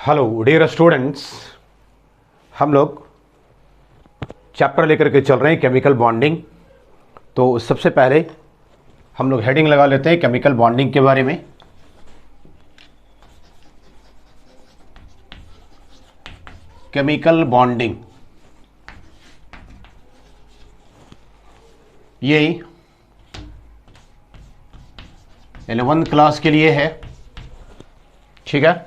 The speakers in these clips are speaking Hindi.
हेलो डियर स्टूडेंट्स, हम लोग चैप्टर लेकर के चल रहे हैं केमिकल बॉन्डिंग। तो सबसे पहले हम लोग हेडिंग लगा लेते हैं केमिकल बॉन्डिंग के बारे में। केमिकल बॉन्डिंग ये 11th क्लास के लिए है, ठीक है।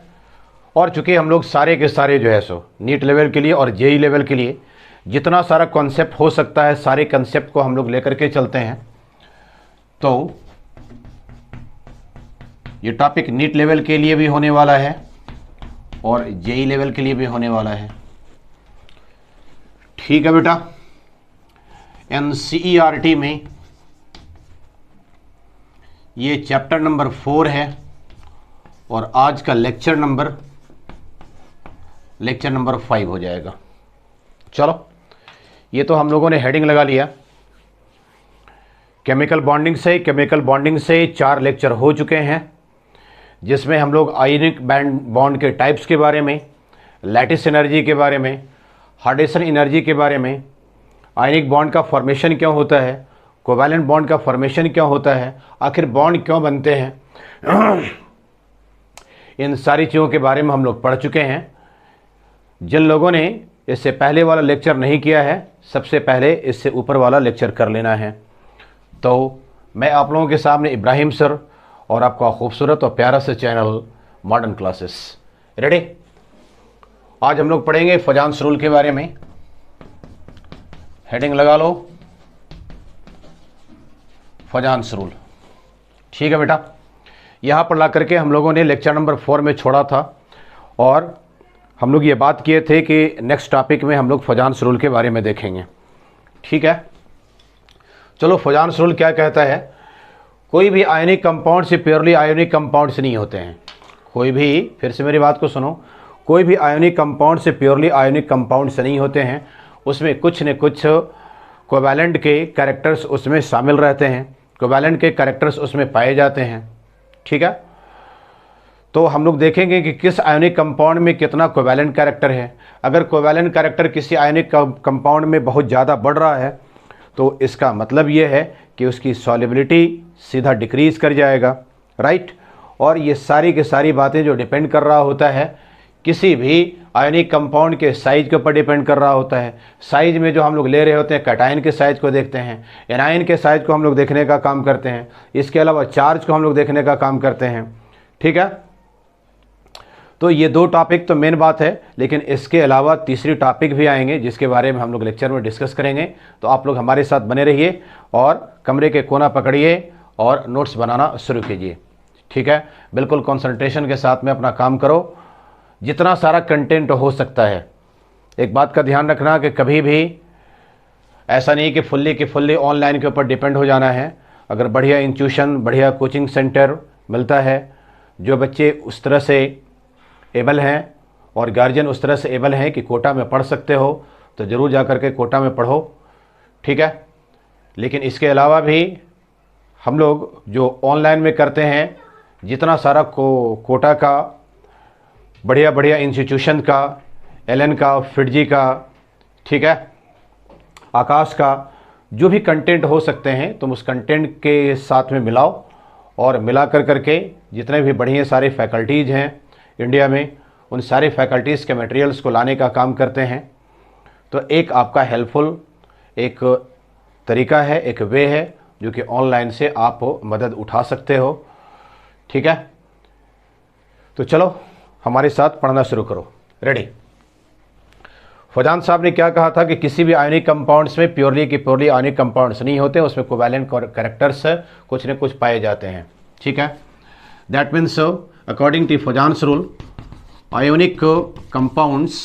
और चूंकि हम लोग सारे के सारे जो है सो नीट लेवल के लिए और जेई लेवल के लिए जितना सारा कॉन्सेप्ट हो सकता है सारे कॉन्सेप्ट को हम लोग लेकर के चलते हैं। तो ये टॉपिक नीट लेवल के लिए भी होने वाला है और जेई लेवल के लिए भी होने वाला है, ठीक है बेटा। एनसीईआरटी में ये चैप्टर नंबर 4 है और आज का लेक्चर नंबर 5 हो जाएगा। चलो, ये तो हम लोगों ने हेडिंग लगा लिया। केमिकल बॉन्डिंग से 4 लेक्चर हो चुके हैं, जिसमें हम लोग आयनिक बॉन्ड के टाइप्स के बारे में, लैटिस एनर्जी के बारे में, हार्डेसन एनर्जी के बारे में, आयनिक बॉन्ड का फॉर्मेशन क्यों होता है, कोवैलेंट बॉन्ड का फॉर्मेशन क्यों होता है, आखिर बॉन्ड क्यों बनते हैं, इन सारी चीज़ों के बारे में हम लोग पढ़ चुके हैं। जिन लोगों ने इससे पहले वाला लेक्चर नहीं किया है, सबसे पहले इससे ऊपर वाला लेक्चर कर लेना है। तो मैं आप लोगों के सामने इब्राहिम सर और आपका खूबसूरत और प्यारा सा चैनल मॉडर्न क्लासेस। रेडी? आज हम लोग पढ़ेंगे फजांस रूल के बारे में। हेडिंग लगा लो, फजांस रूल, ठीक है बेटा। यहाँ पर ला करके हम लोगों ने लेक्चर नंबर 4 में छोड़ा था और हम लोग ये बात किए थे कि नेक्स्ट टॉपिक में हम लोग फजांस रूल के बारे में देखेंगे, ठीक है। चलो, फजांस रूल क्या कहता है? कोई भी आयनिक कंपाउंड से प्योरली आयनिक कंपाउंड्स नहीं होते हैं। कोई भी, फिर से मेरी बात को सुनो, कोई भी आयनिक कंपाउंड से प्योरली आयनिक कंपाउंड्स नहीं होते हैं। उसमें कुछ न कुछ कोवैलेंट के कैरेक्टर्स उसमें शामिल रहते हैं, कोवैलेंट के कैरेक्टर्स उसमें पाए जाते हैं, ठीक है। तो हम लोग देखेंगे कि किस आयनिक कंपाउंड में कितना कोवैलेंट कैरेक्टर है। अगर कोवैलेंट कैरेक्टर किसी आयनिक कंपाउंड में बहुत ज़्यादा बढ़ रहा है तो इसका मतलब ये है कि उसकी सॉल्युबिलिटी सीधा डिक्रीज़ कर जाएगा, राइट। और ये सारी की सारी बातें जो डिपेंड कर रहा होता है किसी भी आयनिक कंपाउंड के साइज़ के ऊपर डिपेंड कर रहा होता है। साइज़ में जो हम लोग ले रहे होते हैं, कैटायन के साइज़ को देखते हैं, एनायन के साइज़ को हम लोग देखने का काम करते हैं, इसके अलावा चार्ज को हम लोग देखने का काम करते हैं, ठीक है। तो ये 2 टॉपिक तो मेन बात है, लेकिन इसके अलावा तीसरी टॉपिक भी आएंगे जिसके बारे में हम लोग लेक्चर में डिस्कस करेंगे। तो आप लोग हमारे साथ बने रहिए और कमरे के कोना पकड़िए और नोट्स बनाना शुरू कीजिए, ठीक है। बिल्कुल कंसंट्रेशन के साथ में अपना काम करो, जितना सारा कंटेंट हो सकता है। एक बात का ध्यान रखना कि कभी भी ऐसा नहीं कि फुल्ली ऑनलाइन के ऊपर डिपेंड हो जाना है। अगर बढ़िया इंस्टीट्यूशन, बढ़िया कोचिंग सेंटर मिलता है, जो बच्चे उस तरह से एबल हैं और गार्जियन उस तरह से एबल हैं कि कोटा में पढ़ सकते हो, तो ज़रूर जा कर के कोटा में पढ़ो, ठीक है। लेकिन इसके अलावा भी हम लोग जो ऑनलाइन में करते हैं, जितना सारा कोटा का, बढ़िया इंस्टीट्यूशन का, एलन का, फिटजी का, ठीक है, आकाश का, जो भी कंटेंट हो सकते हैं तुम उस कंटेंट के साथ में मिलाओ और मिला करके जितने भी बढ़िया सारे फैकल्टीज़ हैं इंडिया में, उन सारे फैकल्टीज़ के मटेरियल्स को लाने का काम करते हैं। तो एक आपका हेल्पफुल एक तरीका है, एक वे है जो कि ऑनलाइन से आप मदद उठा सकते हो, ठीक है। तो चलो हमारे साथ पढ़ना शुरू करो। रेडी? फजान साहब ने क्या कहा था कि किसी भी आयनिक कंपाउंड्स में प्योरली आयनिक कंपाउंड्स नहीं होते, उसमें कोवैलेंट कैरेक्टर्स कुछ न कुछ पाए जाते हैं, ठीक है। That means according to Fajans rule, ionic compounds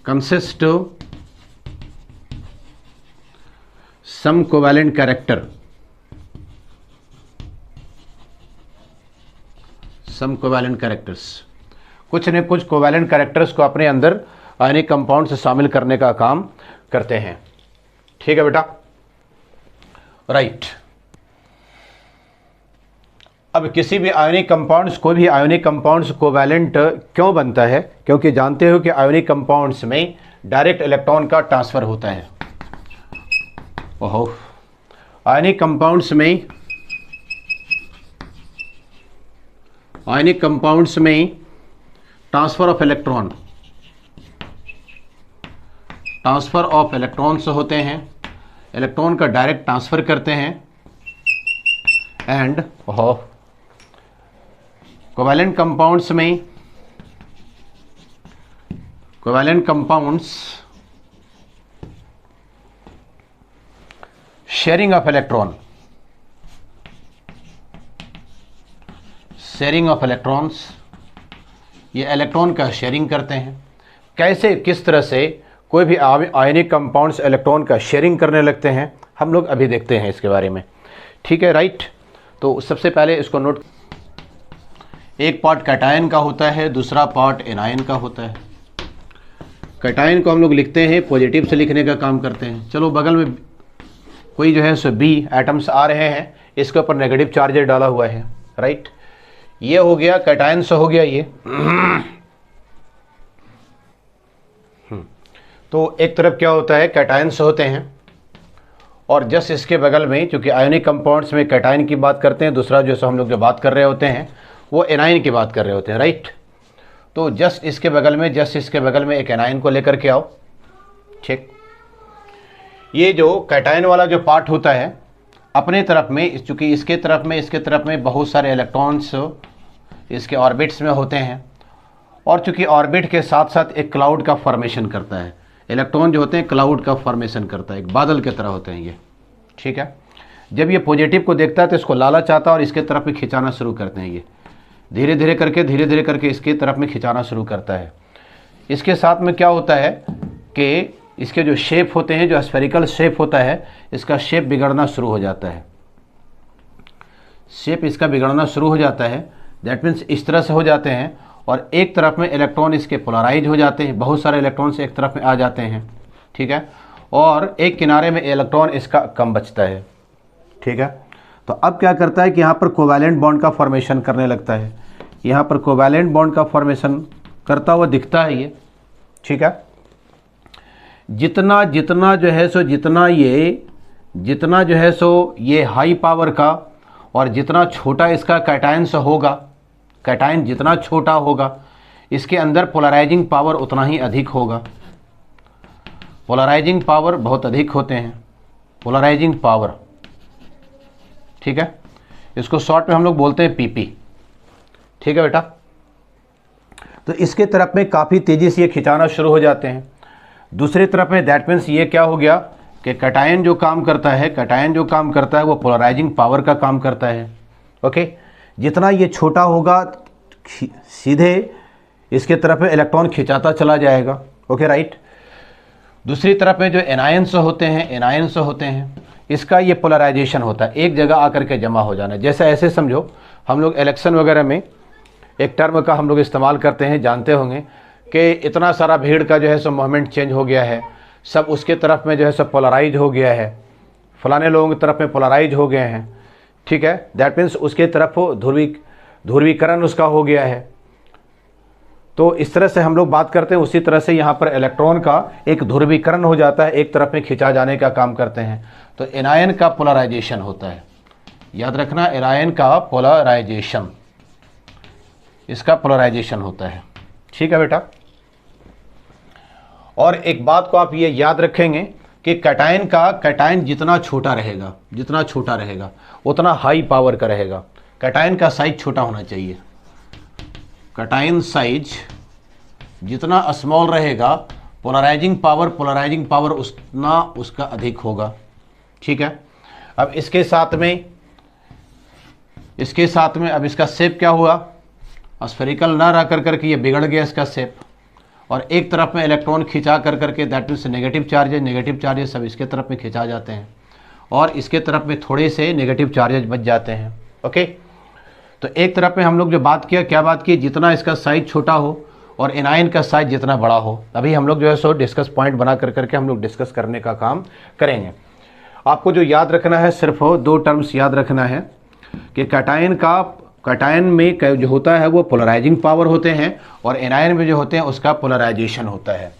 consist some covalent character, कुछ न कुछ कोवैलेंट कैरेक्टर्स को अपने अंदर आयनिक कंपाउंड से शामिल करने का काम करते हैं, ठीक है बेटा, राइट। अब किसी भी आयोनिक कंपाउंड्स, कोई भी आयोनिक कंपाउंड्स कोवैलेंट क्यों बनता है? क्योंकि जानते हो कि आयोनिक कंपाउंड्स में डायरेक्ट इलेक्ट्रॉन का ट्रांसफ़र होता है। ओहो, आयोनिक कंपाउंड्स में ट्रांसफ़र ऑफ इलेक्ट्रॉन्स होते हैं, इलेक्ट्रॉन का डायरेक्ट ट्रांसफ़र करते हैं। And covalent compounds sharing of electrons, ये इलेक्ट्रॉन का शेयरिंग करते हैं। कैसे, किस तरह से कोई भी आयनिक कंपाउंड्स इलेक्ट्रॉन का शेयरिंग करने लगते हैं, हम लोग अभी देखते हैं इसके बारे में। ठीक है, राइट। तो सबसे पहले इसको नोट, एक पार्ट कैटायन का होता है, दूसरा पार्ट एनायन का होता है। कैटायन को हम लोग लिखते हैं, पॉजिटिव से लिखने का काम करते हैं। चलो बगल में कोई जो है सो बी एटम्स आ रहे हैं, इसके ऊपर नेगेटिव चार्ज डाला हुआ है, राइट। ये हो गया कैटायन से हो गया ये। तो एक तरफ क्या होता है, कैटायन्स होते हैं, और जस्ट इसके बगल में, चूँकि आयोनिक कंपाउंड्स में कैटायन की बात करते हैं, दूसरा जो हम लोग जो बात कर रहे होते हैं वो एनायन की बात कर रहे होते हैं, राइट। तो जस्ट इसके बगल में एक एनायन को लेकर के आओ। ठीक, ये जो कैटायन वाला जो पार्ट होता है अपने तरफ में, चूँकि इसके तरफ में बहुत सारे इलेक्ट्रॉन्स इसके ऑर्बिट्स में होते हैं, और चूँकि ऑर्बिट के साथ साथ एक क्लाउड का फॉर्मेशन करता है। इलेक्ट्रॉन जो होते हैं क्लाउड का फॉर्मेशन करता है, एक बादल की तरह होते हैं ये। ठीक है, जब ये पॉजिटिव को देखता है तो इसको लालच आता है और इसके तरफ में खिंचाना शुरू करते हैं। ये धीरे धीरे करके इसके तरफ में खिंचाना शुरू करता है। इसके साथ में क्या होता है कि इसके जो शेप होते हैं, जो स्फेरिकल शेप होता है, इसका शेप बिगड़ना शुरू हो जाता है। शेप इसका बिगड़ना शुरू हो जाता है, दैट मीन्स इस तरह से हो जाते हैं, और एक तरफ में इलेक्ट्रॉन इसके पोलराइज हो जाते हैं, बहुत सारे इलेक्ट्रॉन से एक तरफ में आ जाते हैं। ठीक है, और एक किनारे में इलेक्ट्रॉन इसका कम बचता है। ठीक है, तो अब क्या करता है कि यहाँ पर कोवैलेंट बॉन्ड का फॉर्मेशन करने लगता है। यहाँ पर कोवैलेंट बॉन्ड का फॉर्मेशन करता हुआ दिखता है ये। ठीक है, जितना जो है सो ये हाई पावर का, और जितना छोटा इसका कैटायन से होगा, कैटायन जितना छोटा होगा, इसके अंदर पोलराइजिंग पावर उतना ही अधिक होगा। पोलराइजिंग पावर बहुत अधिक होते हैं, पोलराइजिंग पावर। ठीक है, इसको शॉर्ट में हम लोग बोलते हैं पीपी। ठीक है बेटा, तो इसके तरफ में काफ़ी तेज़ी से ये खिंचाना शुरू हो जाते हैं। दूसरी तरफ में दैट मीन्स ये क्या हो गया कि कैटायन जो काम करता है वो पोलराइजिंग पावर का काम करता है। ओके, जितना ये छोटा होगा सीधे इसके तरफ में इलेक्ट्रॉन खिंचाता चला जाएगा। Okay, right. दूसरी तरफ में जो एनायंस होते हैं, इसका ये पोलराइजेशन होता है, एक जगह आकर के जमा हो जाना। जैसे ऐसे समझो, हम लोग इलेक्शन वगैरह में एक टर्म का हम लोग इस्तेमाल करते हैं, जानते होंगे कि इतना सारा भीड़ का जो है सो मोमेंट चेंज हो गया है, सब उसके तरफ में जो है सो पोलराइज हो गया है, फलाने लोगों की तरफ में पोलराइज हो गए हैं। ठीक है, दैट मीन्स उसके तरफ ध्रुवीकरण उसका हो गया है। तो इस तरह से हम लोग बात करते हैं, उसी तरह से यहाँ पर इलेक्ट्रॉन का एक ध्रुवीकरण हो जाता है, एक तरफ में खिंचा जाने का काम करते हैं। तो एनायन का पोलराइजेशन होता है, याद रखना, एनायन का पोलराइजेशन, इसका पोलराइजेशन होता है। ठीक है बेटा, और एक बात को आप ये याद रखेंगे कि कैटायन जितना छोटा रहेगा उतना हाई पावर का रहेगा। कैटायन का साइज छोटा होना चाहिए, कैटायन साइज जितना स्मॉल रहेगा, पोलराइजिंग पावर उतना उसका अधिक होगा। ठीक है, अब इसके साथ में अब इसका शेप क्या हुआ, स्फेरिकल ना रह करके ये बिगड़ गया इसका शेप, और एक तरफ में इलेक्ट्रॉन खिंचा करके, दैट मीन्स नेगेटिव चार्जेस सब इसके तरफ में खिंचा जाते हैं, और इसके तरफ में थोड़े से नेगेटिव चार्जेस बच जाते हैं। ओके, तो एक तरफ में हम लोग जो क्या बात की, जितना इसका साइज छोटा हो और एनायन का साइज जितना बड़ा हो। अभी हम लोग जो है सो डिस्कस पॉइंट बना करके हम लोग डिस्कस करने का काम करेंगे। आपको जो याद रखना है, सिर्फ 2 टर्म्स याद रखना है कि कैटायन का कैटायन में जो होता है वो पोलराइजिंग पावर होते हैं और एनायन में जो होते हैं उसका पोलराइजेशन होता है।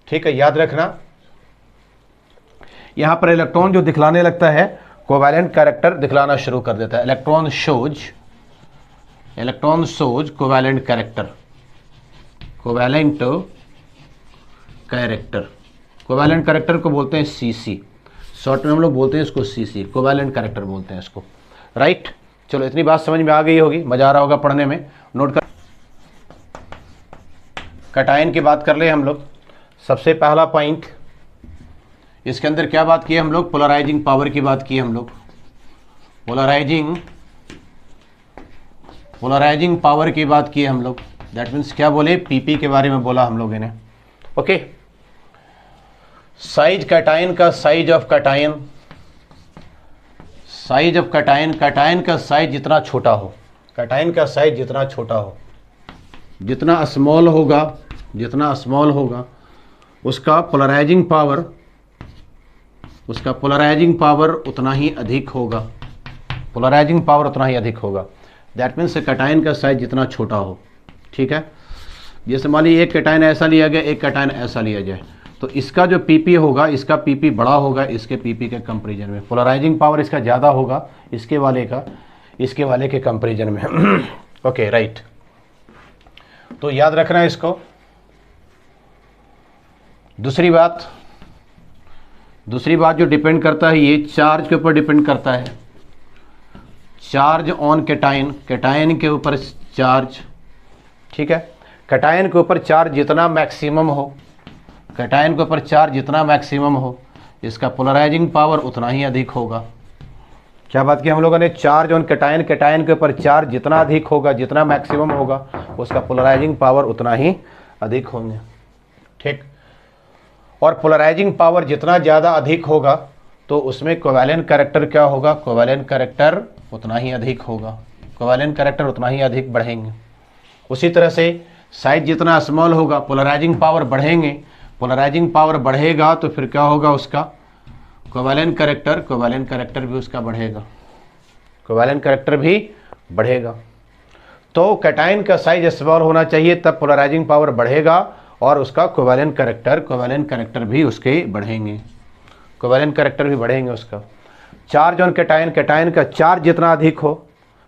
ठीक है, याद रखना। यहाँ पर इलेक्ट्रॉन जो दिखलाने लगता है कोवैलेंट कैरेक्टर दिखलाना शुरू कर देता है। Electron shows covalent character, covalent character को बोलते हैं सीसी, शॉर्ट में हम लोग बोलते हैं इसको सीसी, कोवैलेंट कैरेक्टर बोलते हैं इसको। राइट, चलो इतनी बात समझ में आ गई होगी, मजा आ रहा होगा पढ़ने में। नोट कर, कैटायन की बात कर ले हम लोग। सबसे पहला पॉइंट इसके अंदर क्या बात की है हम लोग, पोलराइजिंग पावर की बात की हम लोग। पोलराइजिंग पावर की बात की हम लोग। दैट मीन्स क्या बोले, पीपी के बारे में बोला हम लोगों ने। ओके, साइज कैटायन का, साइज ऑफ कैटायन, कैटायन का साइज जितना छोटा हो, कैटायन का साइज जितना छोटा हो, जितना स्मॉल होगा उसका पोलराइजिंग पावर उतना ही अधिक होगा। दैट मीन्स कैटायन का साइज जितना छोटा हो। ठीक है, जैसे मान लीजिए एक कैटायन ऐसा लिया गया, एक कैटायन ऐसा लिया जाए, तो इसका जो पीपी होगा, इसका पीपी बड़ा होगा इसके पीपी के कंपैरिजन में, पोलराइजिंग पावर इसका ज़्यादा होगा इसके वाले के कंपैरिजन में। ओके, राइट, तो याद रखना है इसको। दूसरी बात जो डिपेंड करता है, ये चार्ज के ऊपर डिपेंड करता है। चार्ज ऑन कैटायन के ऊपर चार्ज। ठीक है, कैटायन के ऊपर चार्ज जितना मैक्सिमम हो, इसका पोलराइजिंग पावर उतना ही अधिक होगा। क्या बात की हम लोगों ने, चार्ज ऑन कैटायन के ऊपर चार्ज जितना अधिक होगा, जितना मैक्सिमम होगा, उसका पोलराइजिंग पावर उतना ही अधिक होंगे। ठीक, और पोलराइजिंग पावर जितना ज़्यादा अधिक होगा तो उसमें कोवैलेंट कैरेक्टर क्या होगा, कोवैलेंट कैरेक्टर उतना ही अधिक होगा, कोवैलेंट कैरेक्टर उतना ही अधिक बढ़ेंगे। उसी तरह से साइज जितना स्मॉल होगा, पोलराइजिंग पावर बढ़ेगा तो फिर क्या होगा, उसका कोवैलेंट कैरेक्टर भी उसका बढ़ेगा। तो कैटायन का साइज स्मॉल होना चाहिए, तब पोलराइजिंग पावर बढ़ेगा और उसका कोवैलेंट कैरेक्टर भी उसके बढ़ेंगे, उसका। चार्ज ऑन कैटायन का चार्ज जितना अधिक हो,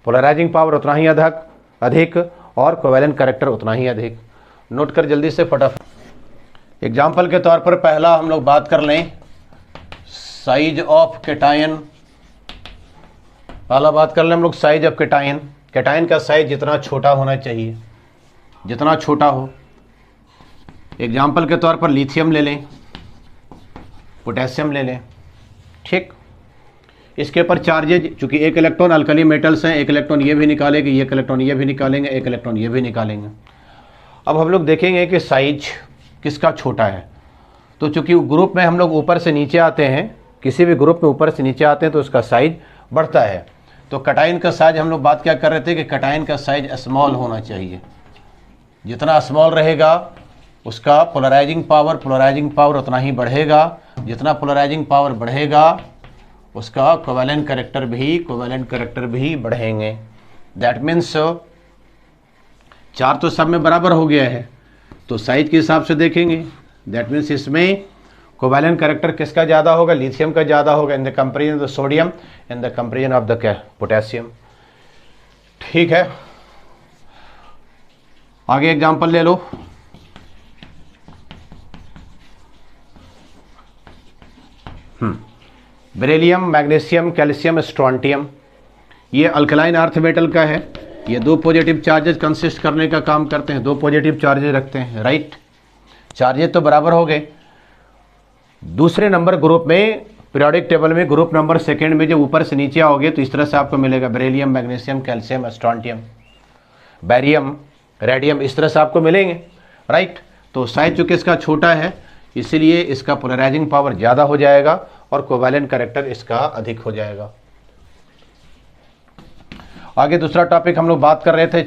पोलराइजिंग पावर उतना ही अधिक और कोवैलेंट कैरेक्टर उतना ही अधिक। नोट कर जल्दी से फटाफट। एग्जाम्पल के तौर पर पहला हम लोग बात कर लें साइज ऑफ कैटायन। पहला बात कर लें हम लोग साइज ऑफ कैटायन। कैटायन का साइज जितना छोटा होना चाहिए, जितना छोटा हो। एग्जाम्पल के तौर पर लिथियम ले लें, पोटेशियम ले लें। ठीक, इसके ऊपर चार्जेज, चूंकि एक इलेक्ट्रॉन अल्कली मेटल्स हैं, एक इलेक्ट्रॉन ये भी निकालेंगे, एक इलेक्ट्रॉन ये भी निकालेंगे, एक इलेक्ट्रॉन ये भी निकालेंगे। अब हम लोग देखेंगे कि साइज किसका छोटा है। तो चूंकि ग्रुप में हम लोग ऊपर से नीचे आते हैं, किसी भी ग्रुप में ऊपर से नीचे आते हैं तो उसका साइज बढ़ता है। तो कैटायन का साइज हम लोग बात क्या कर रहे थे कि कैटायन का साइज स्मॉल होना चाहिए। जितना स्मॉल रहेगा उसका पोलराइजिंग पावर उतना ही बढ़ेगा। जितना पोलराइजिंग पावर बढ़ेगा उसका कोवैलेंट कैरेक्टर भी बढ़ेंगे। दैट मीन्स चार तो सब में बराबर हो गया है, तो साइज के हिसाब से देखेंगे। दैट मीन्स इसमें कोवैलेंट कैरेक्टर किसका ज़्यादा होगा, लिथियम का ज़्यादा होगा in the comparison of the sodium, in the comparison of the क्या, पोटेशियम। ठीक है, आगे एग्जांपल ले लो। बेरिलियम, मैग्नीशियम, कैल्शियम, स्ट्रोंटियम, ये अल्कलाइन अर्थ मेटल का है। ये दो पॉजिटिव चार्जेस कंसिस्ट करने का काम करते हैं, दो पॉजिटिव चार्जेस रखते हैं। राइट, चार्जेस तो बराबर हो गए। दूसरे नंबर ग्रुप में पीरियोडिक टेबल में ग्रुप नंबर सेकंड में जब ऊपर से नीचे आओगे तो इस तरह से आपको मिलेगा beryllium, magnesium, calcium, strontium, barium, radium, इस तरह से आपको मिलेंगे। राइट, तो साइज चूंकि इसका छोटा है इसीलिए इसका पोलराइजिंग पावर ज़्यादा हो जाएगा और कोवैलेंट कैरेक्टर इसका अधिक हो जाएगा। आगे दूसरा टॉपिक हम लोग बात कर रहे the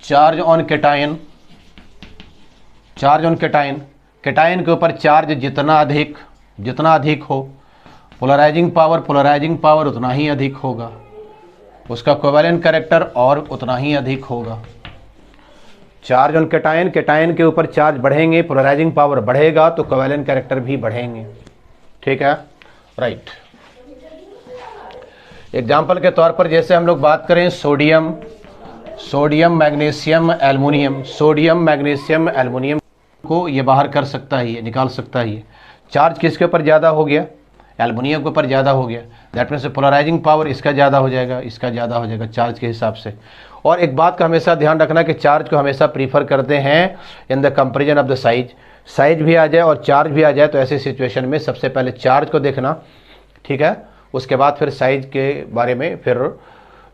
charge on cation. Cation के ऊपर चार्ज जितना अधिक हो, पोलराइजिंग पावर उतना ही अधिक होगा। उसका कोवेलेंट कैरेक्टर और उतना ही अधिक होगा। चार्ज ऑन कैटायन, कैटायन के ऊपर चार्ज बढ़ेंगे, पोलराइजिंग पावर बढ़ेगा तो कोवेलेंट कैरेक्टर भी बढ़ेंगे। ठीक है, राइट। एग्जाम्पल के तौर पर जैसे हम लोग बात करें sodium, magnesium, aluminium, sodium, magnesium, aluminium को ये बाहर कर सकता है, ये निकाल सकता है। ये चार्ज किसके ऊपर ज़्यादा हो गया? एल्युमिनियम के ऊपर ज़्यादा हो गया। दैट मीन्स पोलराइजिंग पावर इसका ज़्यादा हो जाएगा, इसका ज़्यादा हो जाएगा चार्ज के हिसाब से। और एक बात का हमेशा ध्यान रखना कि चार्ज को हमेशा प्रीफर करते हैं in the comparison of the size. Size भी आ जाए और चार्ज भी आ जाए तो ऐसी सिचुएशन में सबसे पहले चार्ज को देखना, ठीक है, उसके बाद फिर साइज के बारे में फिर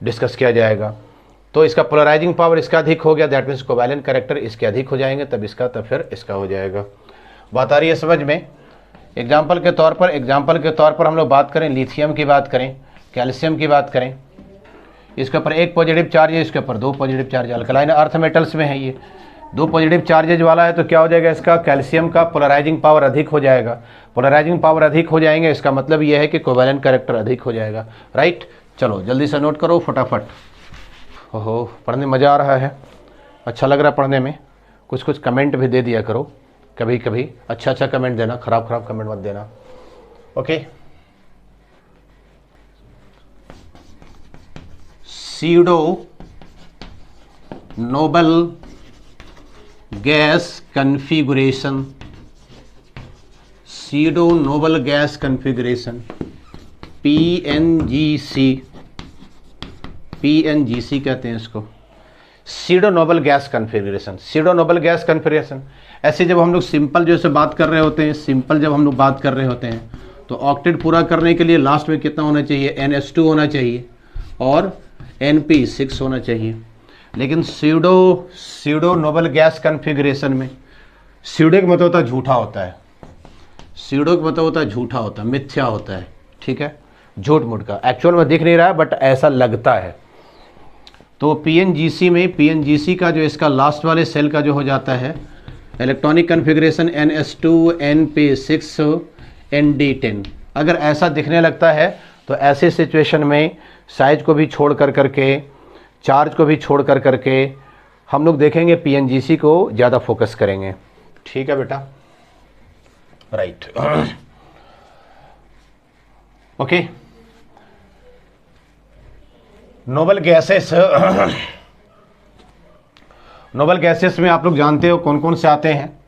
डिस्कस किया जाएगा। तो इसका पोलराइजिंग पावर इसका अधिक हो गया, दैट मीन्स कोवेलेंट कैरेक्टर इसके अधिक हो जाएंगे, तब इसका तब फिर इसका हो जाएगा। बात आ रही है समझ में? एग्जाम्पल के तौर पर हम लोग बात करें लिथियम की, बात करें कैल्शियम की, बात करें, इसके ऊपर एक पॉजिटिव चार्ज है, इसके ऊपर दो positive charge. Alkaline earth metals में है ये, दो पॉजिटिव चार्जेज वाला है, तो क्या हो जाएगा इसका? कैल्शियम का पोलराइजिंग पावर अधिक हो जाएगा। पोलराइजिंग पावर अधिक हो जाएंगे, इसका मतलब यह है कि कोवेलेंट कैरेक्टर अधिक हो जाएगा। राइट, चलो जल्दी से नोट करो फटाफट। ओहो, पढ़ने मज़ा आ रहा है, अच्छा लग रहा है पढ़ने में। कुछ कुछ कमेंट भी दे दिया करो कभी कभी, अच्छा कमेंट देना, खराब कमेंट मत देना। Okay, pseudo noble gas configuration, pseudo noble gas configuration, PNGC कहते हैं इसको, pseudo noble gas configuration. Pseudo noble gas configuration ऐसे जब हम लोग सिंपल जैसे बात कर रहे होते हैं, सिंपल जब हम लोग बात कर रहे होते हैं तो ऑक्टेट पूरा करने के लिए लास्ट में कितना होना चाहिए? NH2 होना चाहिए और NP6 होना चाहिए। लेकिन सीडो नोबल गैस कन्फिगरेशन में सीडो का मतलब होता है झूठा होता है, सीडो का मतलब होता है झूठा होता है, मिथ्या होता है, ठीक है, झूठ मूठ का, एक्चुअल में दिख नहीं रहा है बट ऐसा लगता है। तो PNGC में, PNGC का जो इसका लास्ट वाले सेल का जो हो जाता है electronic configuration NS2 NP6 ND10, अगर ऐसा दिखने लगता है तो ऐसे सिचुएशन में साइज को भी छोड़ कर करके, चार्ज को भी छोड़ कर करके हम लोग देखेंगे PNGC को ज़्यादा फोकस करेंगे। ठीक है बेटा, राइट। ओके, नोबल गैसेस में आप लोग जानते हो कौन कौन से आते हैं,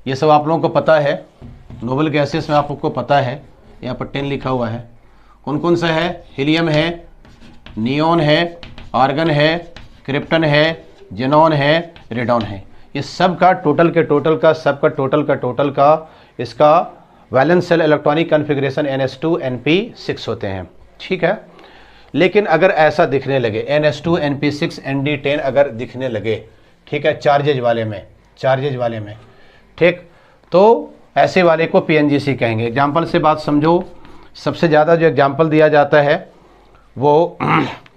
ये सब आप लोगों को पता है। नोबल गैसेस में आप लोग को पता है, यहाँ पर 10 लिखा हुआ है, कौन कौन सा है? हीलियम है, नियोन है, आर्गन है, क्रिप्टन है, जेनॉन है, रेडॉन है। ये सब का टोटल का इसका valence shell electronic configuration NH2 NP6 होते हैं। ठीक है, लेकिन अगर ऐसा दिखने लगे NH2 NP6 ND10 अगर दिखने लगे, ठीक है, चार्जेज वाले में, ठीक, तो ऐसे वाले को PNGC कहेंगे। एग्जाम्पल से बात समझो, सबसे ज़्यादा जो एग्जाम्पल दिया जाता है वो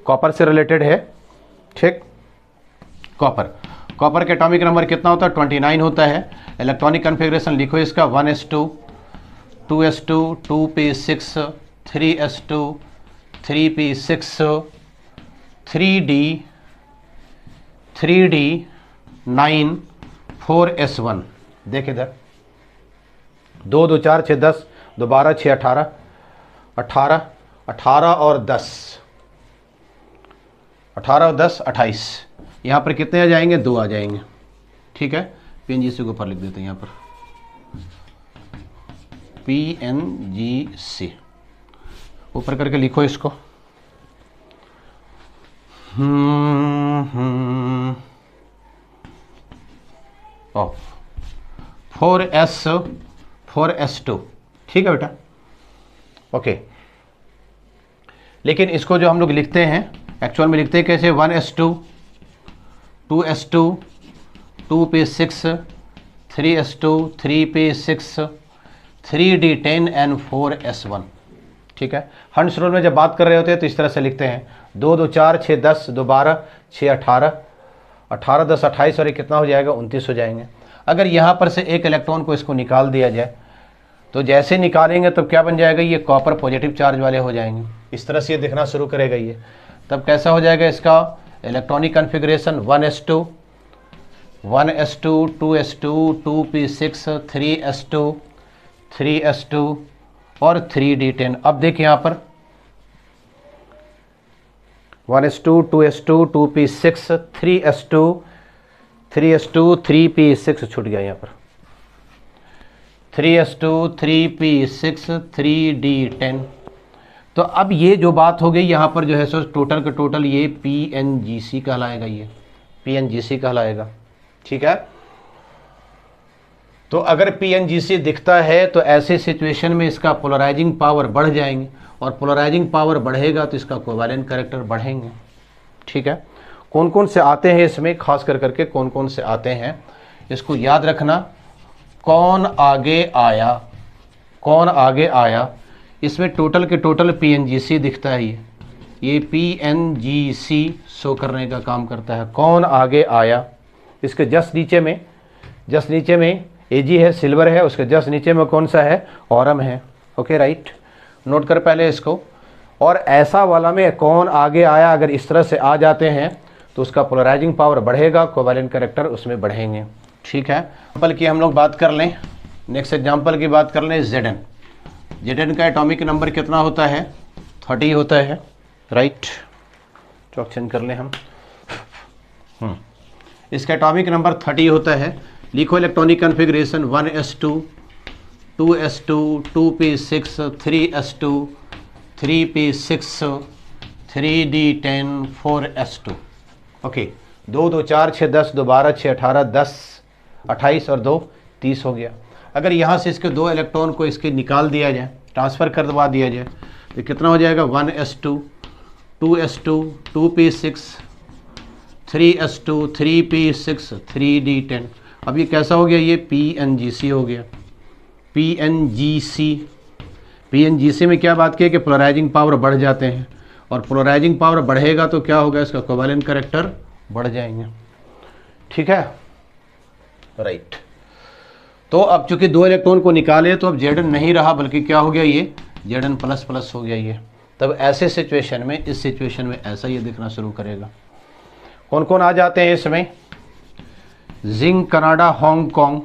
कॉपर से रिलेटेड है। ठीक, कॉपर के एटॉमिक नंबर कितना होता है? 29 होता है। इलेक्ट्रॉनिक कन्फिगरेशन लिखो इसका 1s2 2s2 2p6 3s2 3p6 3d9 4s1। देख इधर, 2 2 4 6 10 2 12 6 18 18 और 10 28। यहाँ पर कितने आ जाएंगे? 2 आ जाएंगे। ठीक है, PNGC को ऊपर लिख देते हैं, यहाँ पर PNGC ऊपर करके लिखो इसको। 4s2। ठीक है बेटा, ओके। लेकिन इसको जो हम लोग लिखते हैं एक्चुअल में लिखते हैं कैसे? 1s2 2s2 2p6 3s2 3p6 3d10 and 4s1। ठीक है, हंस रूल में जब बात कर रहे होते हैं तो इस तरह से लिखते हैं 2 2 4 6 10 2 12 6 18 18 10 28 और ये कितना हो जाएगा? 29 हो जाएंगे। अगर यहाँ पर से एक इलेक्ट्रॉन को इसको निकाल दिया जाए तो जैसे निकालेंगे तो क्या बन जाएगा? ये कॉपर पॉजिटिव चार्ज वाले हो जाएंगे। इस तरह से ये दिखना शुरू करेगा ये। तब कैसा हो जाएगा इसका electronic configuration 1s2 1s2 2s2 2p6 3s2 3s2 और 3d10। अब देखिए यहाँ पर 1s2 2s2 2p6 3s2 3s2 3p6 छूट गया यहाँ पर 3s2 3p6 3d10। तो अब ये जो बात हो गई यहाँ पर जो है सो टोटल का टोटल ये PNGC कहलाएगा, ये PNGC कहलाएगा। ठीक है, तो अगर PNGC दिखता है तो ऐसे सिचुएशन में इसका पोलराइजिंग पावर बढ़ जाएंगे और पोलराइजिंग पावर बढ़ेगा तो इसका कोवैलेंट कैरेक्टर बढ़ेंगे। ठीक है, कौन कौन से आते हैं इसमें, खास कर करके कौन कौन से आते हैं इसको याद रखना। कौन आगे आया, कौन आगे आया, इसमें टोटल के टोटल PNGC दिखता है, ये PNGC शो करने का काम करता है। कौन आगे आया, इसके जस्ट नीचे में AG है, सिल्वर है, उसके जस्ट नीचे में कौन सा है, ऑरम है। ओके राइट, नोट कर पहले इसको। और ऐसा वाला में कौन आगे आया अगर इस तरह से आ जाते हैं तो उसका पोलराइजिंग पावर बढ़ेगा, कोवैलेंट कैरेक्टर उसमें बढ़ेंगे। ठीक है, एग्जाम्पल की हम लोग बात कर लें, नेक्स्ट एग्जाम्पल की बात कर लें। Zn का एटॉमिक नंबर कितना होता है, 30 होता है। राइट, चौक चेंज कर लें हम। इसका एटॉमिक नंबर 30 होता है। लिखो electronic configuration 1s2 2s2 2p6 3s2 3p6 3d10 4s2। Okay, 2 2 4 6 10 2 12 6 18 10 28 और 2 30 हो गया। अगर यहाँ से इसके 2 इलेक्ट्रॉन को इसके निकाल दिया जाए, ट्रांसफ़र करवा दिया जाए तो कितना हो जाएगा, 1s2 2s2 2p6 3s2 3p6 3d10। अब ये कैसा हो गया, ये PNGC हो गया। PNGC में क्या बात की है कि पोलराइजिंग पावर बढ़ जाते हैं और पोलराइजिंग पावर बढ़ेगा तो क्या होगा, इसका कोवैलेंट कैरेक्टर बढ़ जाएंगे। ठीक है, राइट। तो अब चूंकि 2 इलेक्ट्रॉन को निकाले तो अब Zn नहीं रहा, बल्कि क्या हो गया, ये Zn++ हो गया ये। तब ऐसे सिचुएशन में, इस सिचुएशन में ऐसा ये दिखना शुरू करेगा। कौन कौन आ जाते हैं इसमें, zinc Canada Hong Kong,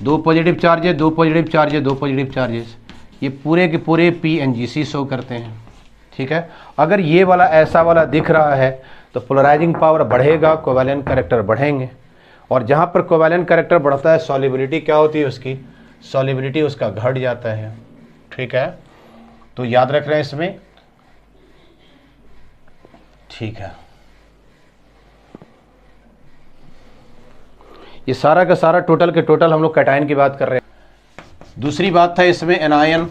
2 positive charges 2 positive charges 2 positive charges, ये पूरे के पूरे PNGC शो करते हैं। ठीक है, अगर ये वाला ऐसा वाला दिख रहा है तो पोलराइजिंग पावर बढ़ेगा, कोवैलेंट कैरेक्टर बढ़ेंगे। और जहाँ पर कोवैलेंट कैरेक्टर बढ़ता है सॉल्युबिलिटी क्या होती है उसकी, सॉल्युबिलिटी उसका घट जाता है। ठीक है, तो याद रख रहे हैं इसमें। ठीक है, ये सारा का सारा टोटल के टोटल हम लोग कैटायन की बात कर रहे हैं। दूसरी बात था इसमें एनायन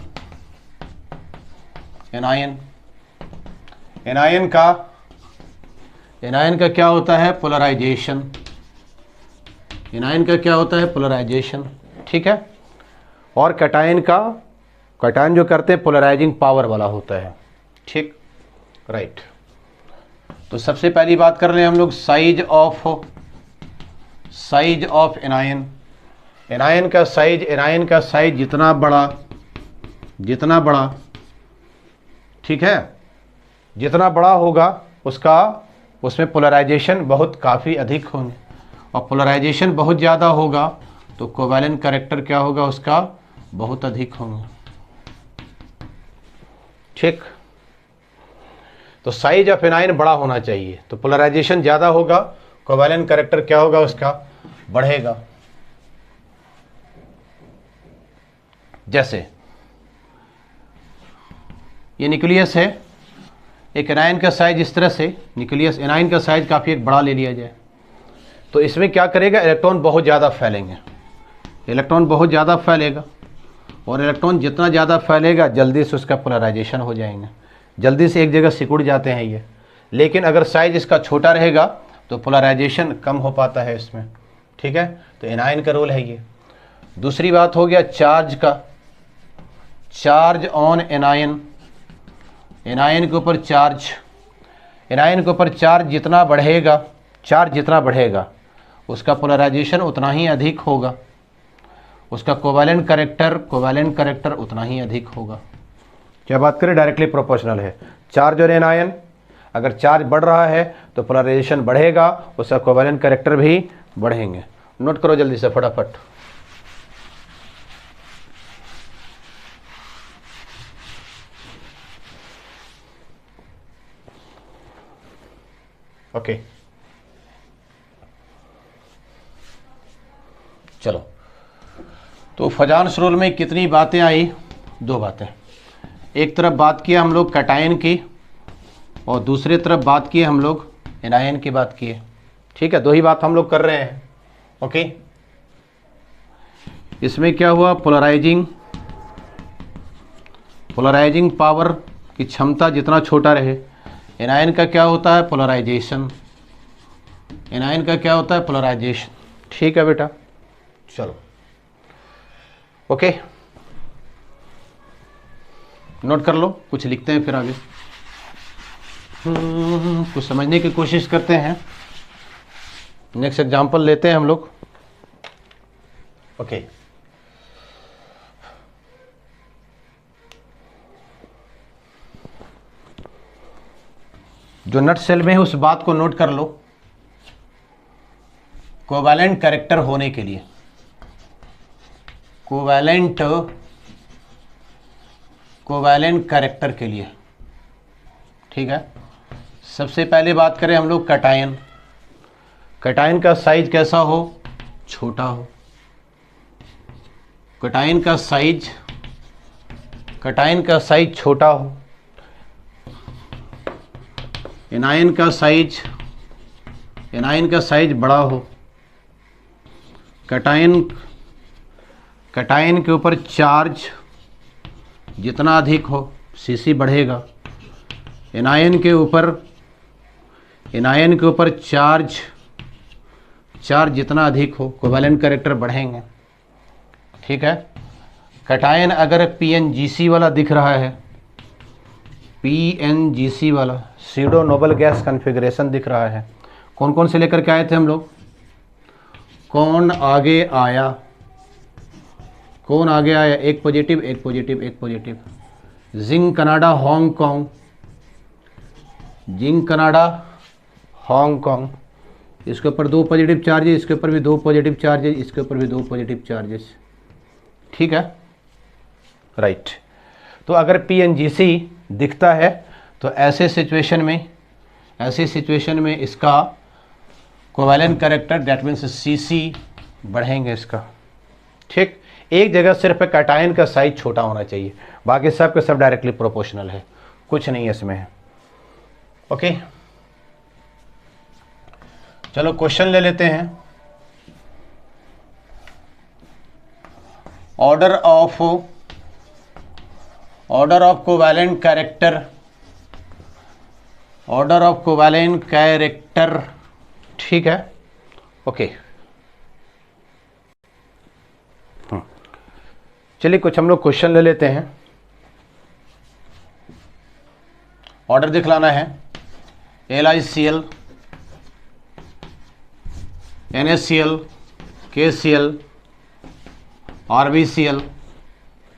का क्या होता है, पोलराइजेशन। एनायन का क्या होता है, पोलराइजेशन। ठीक है, और कैटायन जो करते हैं पोलराइजिंग पावर वाला होता है। ठीक, राइट। तो सबसे पहली बात कर रहे हैं हम लोग साइज ऑफ एनायन। एनायन का साइज जितना बड़ा, ठीक है, जितना बड़ा होगा उसमें पोलराइजेशन काफ़ी अधिक होंगे, और पोलराइजेशन बहुत ज़्यादा होगा तो कोवैलेंट कैरेक्टर क्या होगा, उसका बहुत अधिक होंगे। ठीक, तो साइज ऑफ एनायन बड़ा होना चाहिए, तो पोलराइजेशन ज़्यादा होगा, कोवैलेंट कैरेक्टर क्या होगा, उसका बढ़ेगा। जैसे ये न्यूक्लियस है, एक एनायन का साइज इस तरह से, न्यूक्लियस एनायन का साइज काफ़ी एक बड़ा ले लिया जाए तो इसमें क्या करेगा, इलेक्ट्रॉन बहुत ज़्यादा फैलेंगे, और इलेक्ट्रॉन जितना ज़्यादा फैलेगा जल्दी से उसका पोलराइजेशन हो जाएंगे, जल्दी से एक जगह सिकुड़ जाते हैं ये। लेकिन अगर साइज इसका छोटा रहेगा तो पोलराइजेशन कम हो पाता है इसमें। ठीक है, तो एनायन का रोल है ये। दूसरी बात हो गया चार्ज का, चार्ज ऑन एनायन। एनायन के ऊपर चार्ज जितना बढ़ेगा उसका पोलराइजेशन उतना ही अधिक होगा, उसका कोवैलेंट कैरेक्टर उतना ही अधिक होगा। क्या बात करें, डायरेक्टली प्रोपोर्शनल है। चार्ज और एनायन अगर चार्ज बढ़ रहा है तो पोलराइजेशन बढ़ेगा, उसका कोवैलेंट कैरेक्टर भी बढ़ेंगे। नोट करो जल्दी से फटाफट। ओके चलो, तो फजान्स रूल में कितनी बातें आई? 2 बातें। एक तरफ बात किया हम लोग कैटायन की और दूसरी तरफ बात की हम लोग एनायन की बात किए। ठीक है, 2 ही बात हम लोग कर रहे हैं। ओके, इसमें क्या हुआ, पोलराइजिंग पावर की क्षमता जितना छोटा रहे। एनायन का क्या होता है, पोलराइजेशन। एनायन का क्या होता है, पोलराइजेशन। ठीक है बेटा, चलो ओके, नोट कर लो, कुछ लिखते हैं फिर आगे कुछ समझने की कोशिश करते हैं। नेक्स्ट एग्जांपल लेते हैं हम लोग। ओके, जो नट सेल में है उस बात को नोट कर लो। कोवैलेंट कैरेक्टर होने के लिए, कोवैलेंट कैरेक्टर के लिए, ठीक है, सबसे पहले बात करें हम लोग कैटायन। कैटायन का साइज कैसा हो, छोटा हो। कैटायन का साइज छोटा हो। एनायन का साइज बड़ा हो। कैटायन के ऊपर चार्ज जितना अधिक हो सीसी बढ़ेगा। एनायन के ऊपर चार्ज जितना अधिक हो कोवैलेंट कैरेक्टर बढ़ेंगे। ठीक है, कैटायन अगर PNGC वाला दिख रहा है, PNGC वाला सीडो नोबल गैस कॉन्फ़िगरेशन दिख रहा है, कौन कौन से लेकर के आए थे हम लोग? कौन आगे आया? एक पॉजिटिव, एक पॉजिटिव, एक positive. Zinc Canada Hong Kong, zinc Canada Hong Kong, इसके ऊपर 2 पॉजिटिव चार्जेस, इसके ऊपर भी 2 पॉजिटिव चार्जेस, इसके ऊपर भी 2 पॉजिटिव चार्जेस। ठीक है, राइट। तो अगर PNGC दिखता है तो ऐसे सिचुएशन में इसका covalent character that means CC बढ़ेंगे इसका। ठीक, एक जगह सिर्फ कैटायन का साइज छोटा होना चाहिए, बाकी सब के सब डायरेक्टली प्रोपोर्शनल है, कुछ नहीं है इसमें। ओके, चलो क्वेश्चन ले लेते हैं। ऑर्डर ऑफ कोवैलेंट कैरेक्टर, ठीक है, ओके। चलिए कुछ हम लोग क्वेश्चन ले लेते हैं। ऑर्डर दिखलाना है, LiCl, NaCl, KCl, RbCl।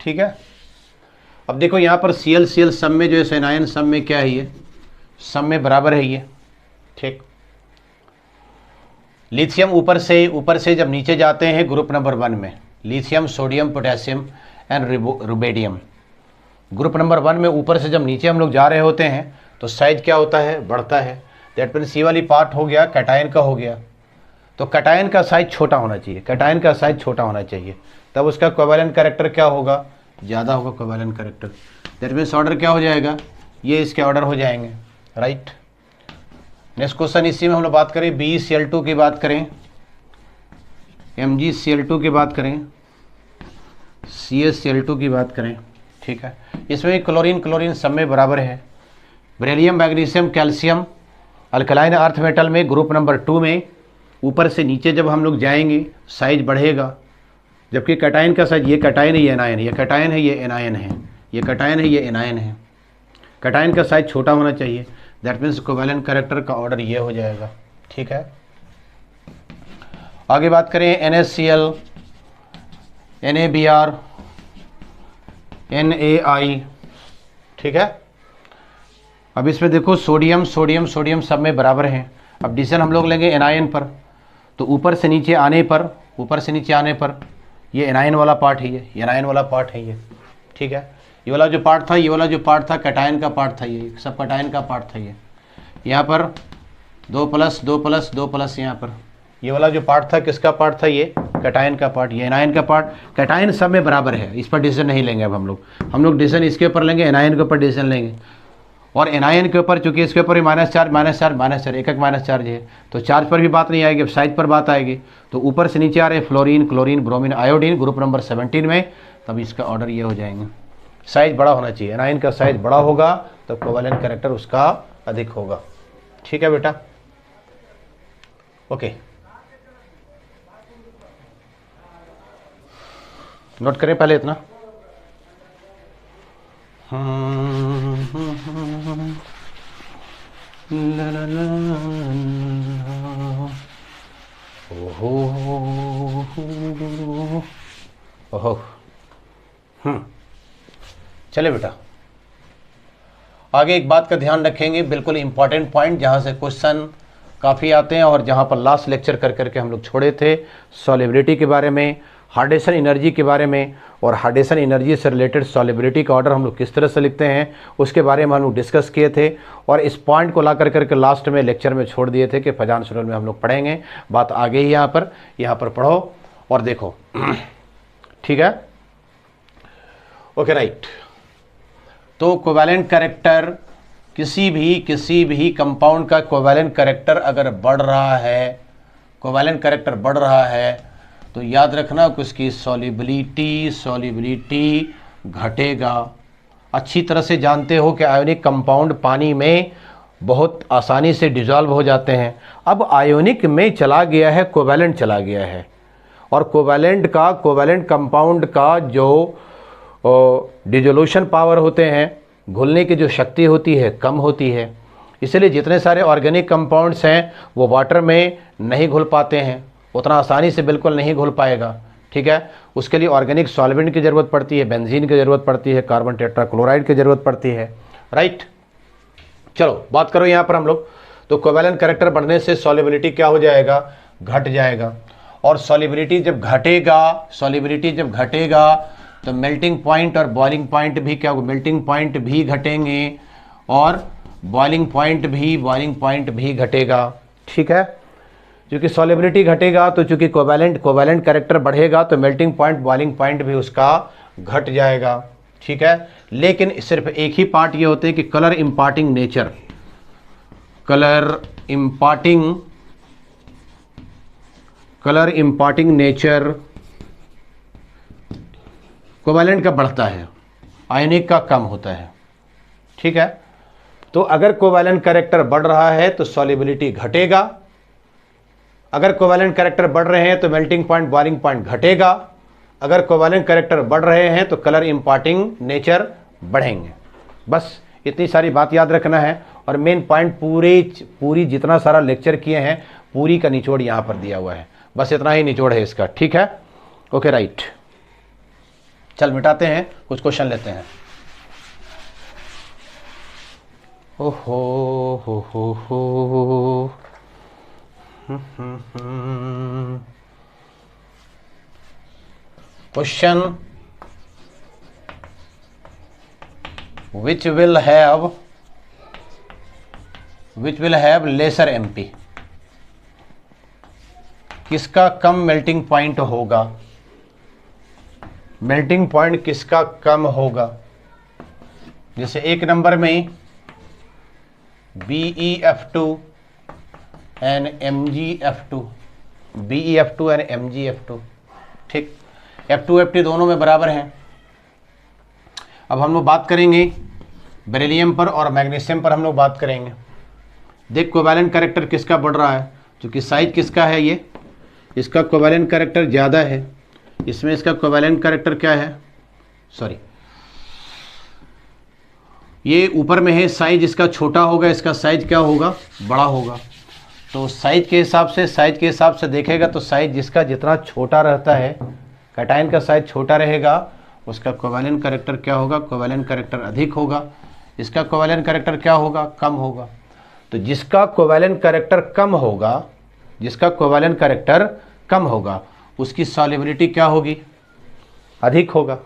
ठीक है, अब देखो यहाँ पर Cl सब में जो है एनायन सब में क्या है, ये सब में बराबर है ये। ठीक, लिथियम ऊपर से जब नीचे जाते हैं ग्रुप नंबर 1 में, lithium, sodium, potassium and rubidium, group number 1 में ऊपर से जब नीचे हम लोग जा रहे होते हैं तो साइज क्या होता है, बढ़ता है। दैट मीन्स सी वाली पार्ट हो गया कैटायन का हो गया, तो कैटायन का साइज छोटा होना चाहिए, तब उसका कोवैलेंट कैरेक्टर क्या होगा, ज़्यादा होगा covalent character. That means order क्या हो जाएगा, ये इसके ऑर्डर हो जाएंगे, राइट। नेक्स्ट क्वेश्चन, इसी में हम लोग बात करें BeCl2 की बात करें, MgCl2 की बात करें, CaCl2 की बात करें। ठीक है, इसमें क्लोरीन सब में बराबर है। Beryllium, magnesium, calcium, alkaline earth metal में ग्रुप नंबर 2 में ऊपर से नीचे जब हम लोग जाएंगे साइज बढ़ेगा, जबकि कैटायन का साइज, ये कैटायन है, ये एनायन है, ये कैटायन है, ये एनायन है, ये कैटायन है, ये एनायन है। कैटायन का साइज छोटा होना चाहिए, दैट मीन्स कोवैलेंट कैरेक्टर का ऑर्डर ये हो जाएगा। ठीक है, आगे बात करें NaCl, NaBr, NaI। ठीक है, अब इसमें देखो सोडियम सोडियम सोडियम सब में बराबर हैं। अब डिसीजन हम लोग लेंगे एनायन पर, तो ऊपर से नीचे आने पर ये एनायन वाला पार्ट है, ये एनायन वाला पार्ट है ये, ठीक है। ये वाला जो पार्ट था, ये वाला जो पार्ट था कैटायन का पार्ट था, ये सब कैटायन का पार्ट था। ये यहाँ पर 2 प्लस 2 प्लस 2 प्लस, यहाँ पर ये वाला जो पार्ट था किसका पार्ट था, ये कैटायन का पार्ट, ये एनायन का पार्ट। कैटायन सब में बराबर है, इस पर डिसीजन नहीं लेंगे अब हम लोग डिसीजन इसके ऊपर लेंगे, एनायन के ऊपर डिसीजन लेंगे। और एनायन के ऊपर चूंकि इसके ऊपर माइनस चार्ज एक माइनस चार्ज है, तो चार्ज पर भी बात नहीं आएगी, अब साइज पर बात आएगी। तो ऊपर से नीचे आ रहे fluorine chlorine bromine iodine group number 17 में, तब इसका ऑर्डर ये हो जाएंगे। साइज बड़ा होना चाहिए, एनायन का साइज बड़ा होगा तो कोवेलेंट कैरेक्टर उसका अधिक होगा, ठीक है बेटा, ओके। नोट करें पहले इतना। ओहो, चले बेटा, आगे एक बात का ध्यान रखेंगे, बिल्कुल इंपॉर्टेंट पॉइंट जहाँ से क्वेश्चन काफ़ी आते हैं और जहाँ पर लास्ट लेक्चर कर करके हम लोग छोड़े थे, सॉलिबिलिटी के बारे में, हार्डेसन एनर्जी के बारे में, और हार्डेसन एनर्जी से रिलेटेड सॉलिबिलिटी का ऑर्डर हम लोग किस तरह से लिखते हैं उसके बारे में हम लोग डिस्कस किए थे। और इस पॉइंट को ला करके लास्ट में लेक्चर में छोड़ दिए थे कि फजान शेड्यूल में हम लोग पढ़ेंगे। बात आगे ही यहाँ पर पढ़ो और देखो, ठीक है, ओके राइट। तो कोवेलेंट कैरेक्टर किसी भी कंपाउंड का कोवेलेंट कैरेक्टर अगर बढ़ रहा है, कोवेलेंट कैरेक्टर बढ़ रहा है, तो याद रखना कि उसकी सॉलिबिलिटी घटेगा। अच्छी तरह से जानते हो कि आयोनिक कंपाउंड पानी में बहुत आसानी से डिजॉल्व हो जाते हैं। अब आयोनिक में चला गया है, कोवेलेंट चला गया है, और कोवेलेंट कंपाउंड का जो डिजोल्यूशन पावर होते हैं, घुलने की जो शक्ति होती है, कम होती है। इसलिए जितने सारे ऑर्गेनिक कंपाउंड्स हैं वो वाटर में नहीं घुल पाते हैं, उतना आसानी से बिल्कुल नहीं घुल पाएगा, ठीक है। उसके लिए ऑर्गेनिक सॉल्वेंट की ज़रूरत पड़ती है, बेंजीन की ज़रूरत पड़ती है, कार्बन टेट्राक्लोराइड की ज़रूरत पड़ती है, राइट। चलो बात करो यहाँ पर हम लोग, तो कोवेलेंट कैरेक्टर बढ़ने से सॉलिबिलिटी क्या हो जाएगा, घट जाएगा। और सॉलिबिलिटी जब घटेगा तो मेल्टिंग पॉइंट और बॉइलिंग पॉइंट भी क्या होगा, मेल्टिंग पॉइंट भी घटेंगे और बॉइलिंग पॉइंट भी घटेगा, ठीक है। क्योंकि सॉलिबिलिटी घटेगा तो चूंकि कोवेलेंट कैरेक्टर बढ़ेगा तो मेल्टिंग पॉइंट बॉइलिंग पॉइंट भी उसका घट जाएगा, ठीक है। लेकिन सिर्फ एक ही पार्ट ये होते हैं कि कलर इम्पार्टिंग नेचर कोवेलेंट का बढ़ता है, आयनिक का कम होता है, ठीक है। तो अगर कोवेलेंट कैरेक्टर बढ़ रहा है तो सॉलिबिलिटी घटेगा, अगर कोवेलेंट कैरेक्टर बढ़ रहे हैं तो मेल्टिंग पॉइंट बॉइलिंग पॉइंट घटेगा, अगर कोवेलेंट कैरेक्टर बढ़ रहे हैं तो कलर इम्पार्टिंग नेचर बढ़ेंगे। बस इतनी सारी बात याद रखना है। और मेन पॉइंट पूरी जितना सारा लेक्चर किए हैं पूरी का निचोड़ यहाँ पर दिया हुआ है, बस इतना ही निचोड़ है इसका, ठीक है, ओके राइट। चल मिटाते हैं, कुछ क्वेश्चन लेते हैं। ओहो question which will have lesser MP, किसका कम मेल्टिंग पॉइंट होगा, मेल्टिंग पॉइंट किसका कम होगा। जैसे एक नंबर में BeF2 and MgF2, BeF2 and MgF2, ठीक, F2 Ft दोनों में बराबर हैं। अब हम लोग बात करेंगे बेरिलियम पर और मैग्नीशियम पर हम लोग बात करेंगे। देख कोवेलेंट कैरेक्टर किसका बढ़ रहा है, क्योंकि साइज किसका है, ये इसका कोवेलेंट कैरेक्टर ज़्यादा है, इसमें इसका कोवेलेंट कैरेक्टर क्या है, सॉरी ये ऊपर में है, साइज इसका छोटा होगा, इसका साइज क्या होगा, बड़ा होगा। तो साइज के हिसाब से देखेगा तो साइज जिसका जितना छोटा रहता है, कैटायन का साइज छोटा रहेगा, उसका कोवेलेंट कैरेक्टर क्या होगा, कोवेलेंट कैरेक्टर अधिक होगा। इसका कोवेलेंट कैरेक्टर क्या होगा, कम होगा। तो जिसका कोवेलेंट कैरेक्टर कम होगा, जिसका कोवेलेंट कैरेक्टर कम होगा, उसकी सॉल्युबिलिटी क्या होगी, अधिक होगा,